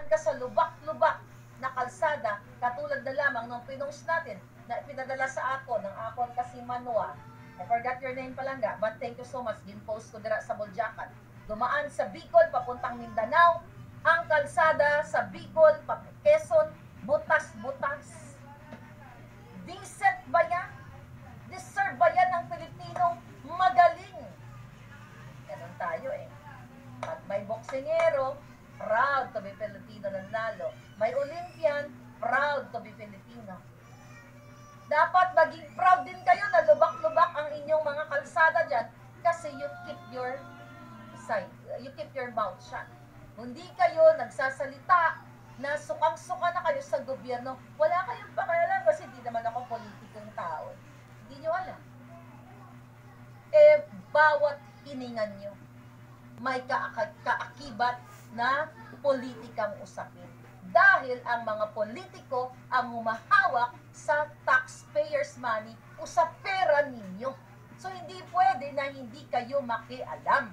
dumaan ka sa lubak-lubak na kalsada, katulad na lamang nung pinost natin, na pinadala sa ako, ng akon kasi Manua. I forgot your name palangga, but thank you so much. Gin-post ko dira sa Buljakan. Dumaan sa Bicol, papuntang Mindanao, ang kalsada sa Bicol, Quezon, butas-butas. Decent ba yan? Deserve ba yan ng Pilipinong magaling? Ganun tayo eh. At may boksingero, proud to be Filipino nanalo. May Olympian, proud to be Filipino. Dapat maging proud din kayo na lubak-lubak ang inyong mga kalsada dyan kasi you keep your mouth shut. Hindi kayo nagsasalita na sukang-suka na kayo sa gobyerno. Wala kayong pakialam kasi hindi naman ako politikong tao. Hindi nyo alam. Eh, bawat hiningan nyo, may kaakibat na politikang usapin. Dahil ang mga politiko ang humahawak sa taxpayers' money o sa pera ninyo. So, hindi pwede na hindi kayo makialam.